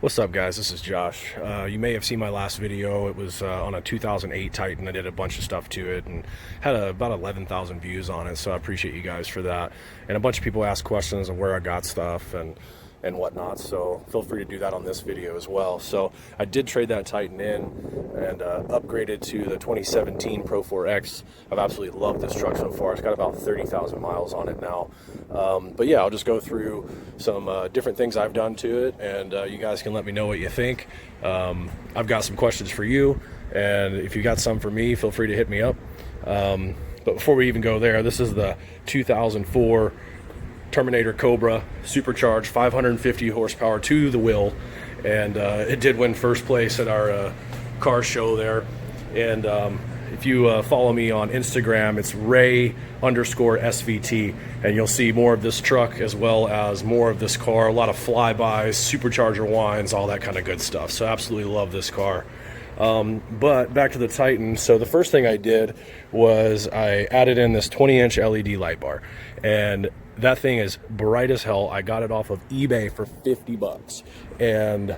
What's up, guys? This is Josh. You may have seen my last video. It was on a 2008 Titan. I did a bunch of stuff to it and had about 11,000 views on it, so I appreciate you guys for that. And a bunch of people asked questions of where I got stuff and whatnot, so feel free to do that on this video as well. So I did trade that Titan in and upgraded to the 2017 Pro4X. I've absolutely loved this truck so far. It's got about 30,000 miles on it now. But yeah, I'll just go through some different things I've done to it, and you guys can let me know what you think. I've got some questions for you, and if you got some for me, feel free to hit me up. But before we even go there, this is the 2004 Terminator Cobra, supercharged, 550 horsepower to the wheel, and it did win first place at our car show there. And if you follow me on Instagram, it's Ray_SVT, and you'll see more of this truck as well as more of this car. A lot of flybys, supercharger winds, all that kind of good stuff. So absolutely love this car. But back to the Titan. So the first thing I did was I added in this 20-inch LED light bar, and that thing is bright as hell. I got it off of eBay for 50 bucks, and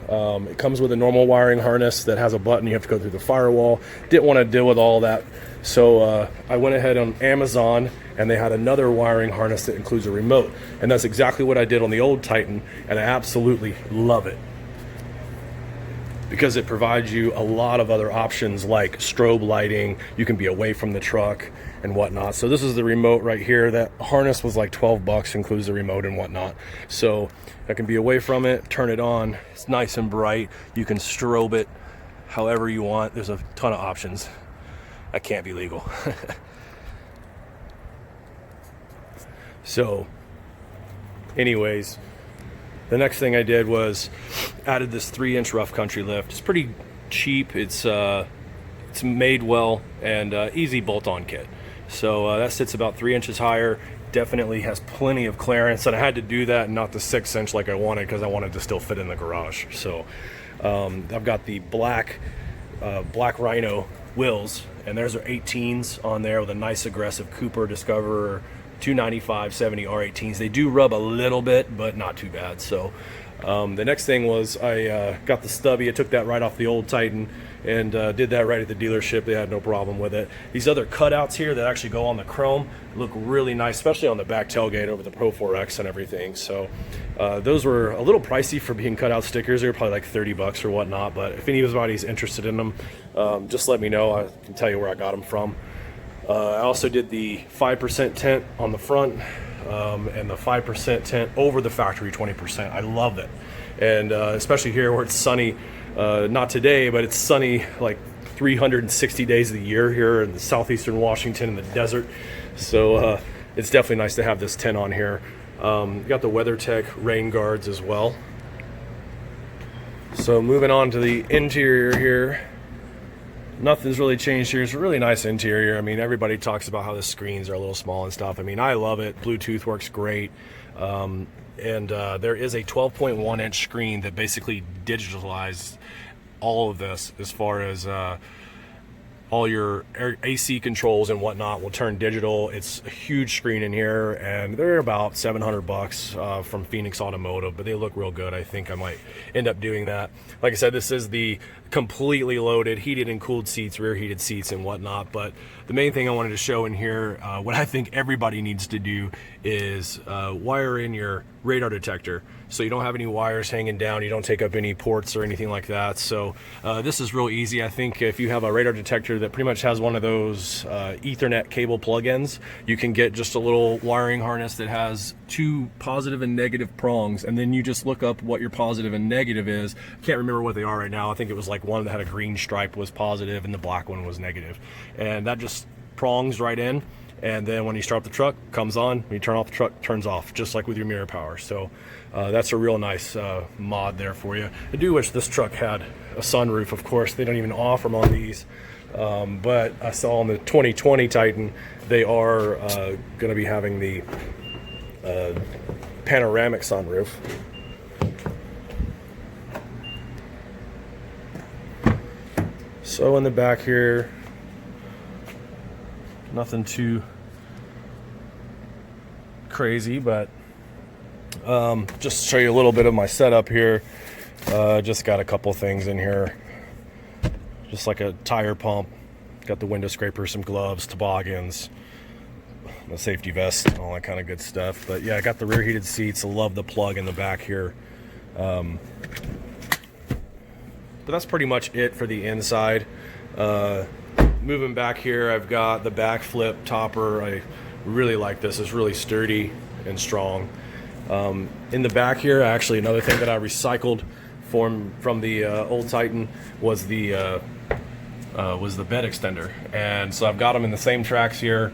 it comes with a normal wiring harness that has a button. You have to go through the firewall. Didn't want to deal with all that, so I went ahead on Amazon, and they had another wiring harness that includes a remote, and that's exactly what I did on the old Titan, and I absolutely love it, because it provides you a lot of other options like strobe lighting. You can be away from the truck and whatnot. So this is the remote right here. That harness was like 12 bucks, includes the remote and whatnot. So I can be away from it, turn it on. It's nice and bright. You can strobe it however you want. There's a ton of options. That can't be legal. So anyways, the next thing I did was added this 3-inch rough country lift. It's pretty cheap. It's made well, and easy bolt-on kit. So that sits about 3 inches higher. Definitely has plenty of clearance, and I had to do that, not the 6-inch like I wanted, because I wanted to still fit in the garage. So I've got the black Rhino wheels, and there's our 18s on there with a nice aggressive Cooper Discoverer 295/70 R18s. They do rub a little bit, but not too bad. So the next thing was I got the stubby. I took that right off the old Titan and did that right at the dealership. They had no problem with it. These other cutouts here that actually go on the chrome look really nice, especially on the back tailgate over the Pro4X and everything. So those were a little pricey for being cutout stickers. They were probably like 30 bucks or whatnot, but if anybody's interested in them, just let me know. I can tell you where I got them from. I also did the 5% tint on the front, and the 5% tint over the factory 20%. I love it, and especially here where it's sunny. Not today, but it's sunny like 360 days of the year here in the southeastern Washington in the desert. So it's definitely nice to have this tint on here. Got the WeatherTech rain guards as well. So moving on to the interior here. Nothing's really changed here. It's a really nice interior. I mean, everybody talks about how the screens are a little small and stuff. I mean, I love it. Bluetooth works great. And there is a 12.1-inch screen that basically digitalized all of this, as far as all your AC controls and whatnot will turn digital. It's a huge screen in here, and they're about 700 bucks from Phoenix Automotive, but they look real good. I think I might end up doing that. Like I said, this is the completely loaded heated and cooled seats, rear heated seats and whatnot. But the main thing I wanted to show in here, what I think everybody needs to do is wire in your radar detector, so you don't have any wires hanging down, you don't take up any ports or anything like that. So this is real easy. I think if you have a radar detector that pretty much has one of those Ethernet cable plug-ins, you can get just a little wiring harness that has 2 positive and negative prongs, and then you just look up what your positive and negative is. I can't remember what they are right now. I think it was like one that had a green stripe was positive and the black one was negative, and that just prongs right in. And then when you start up the truck, comes on. When you turn off the truck, turns off, just like with your mirror power. So that's a real nice mod there for you. I do wish this truck had a sunroof. Of course, they don't even offer them on these. But I saw on the 2020 Titan, they are going to be having the panoramic sunroof. So in the back here, nothing too crazy, but just to show you a little bit of my setup here. Just got a couple things in here, just like a tire pump. Got the window scraper, some gloves, toboggans, a safety vest, and all that kind of good stuff. But yeah, I got the rear heated seats. I love the plug in the back here. But that's pretty much it for the inside. Moving back here, I've got the back flip topper. I really like this. It's really sturdy and strong. In the back here, actually, another thing that I recycled from the old Titan was the bed extender, and so I've got them in the same tracks here.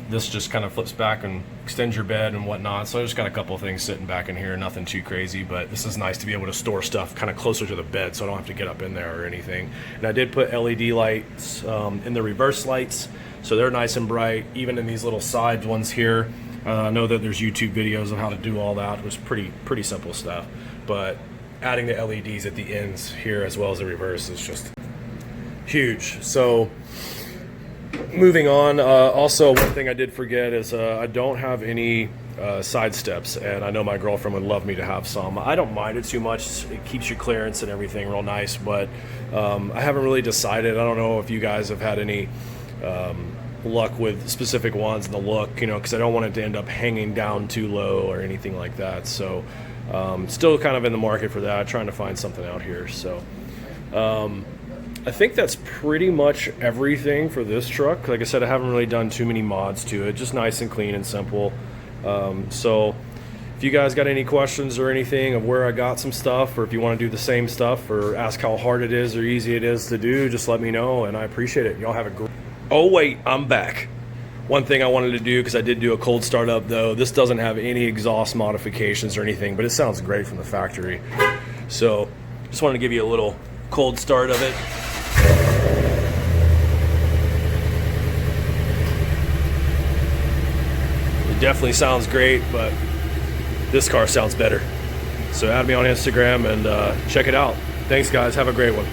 This just kind of flips back and extends your bed and whatnot. So I just got a couple of things sitting back in here, nothing too crazy, but this is nice to be able to store stuff kind of closer to the bed so I don't have to get up in there or anything. And I did put LED lights in the reverse lights, so they're nice and bright, even in these little side ones here. I know that there's YouTube videos on how to do all that. It was pretty simple stuff, but adding the LEDs at the ends here as well as the reverse is just huge. So moving on, also one thing I did forget is I don't have any side steps, and I know my girlfriend would love me to have some. I don't mind it too much. It keeps your clearance and everything real nice, but I haven't really decided. I don't know if you guys have had any luck with specific ones in the look, you know, because I don't want it to end up hanging down too low or anything like that. So still kind of in the market for that, trying to find something out here. So I think that's pretty much everything for this truck. Like I said, I haven't really done too many mods to it, just nice and clean and simple. So if you guys got any questions or anything of where I got some stuff, or if you want to do the same stuff or ask how hard it is or easy it is to do, just let me know, and I appreciate it. Y'all have a great... Oh wait, I'm back. One thing I wanted to do, because I did do a cold start up though, this doesn't have any exhaust modifications or anything, but it sounds great from the factory. So just wanted to give you a little cold start of it. It definitely sounds great, but this car sounds better. So add me on Instagram and check it out. Thanks guys, have a great one.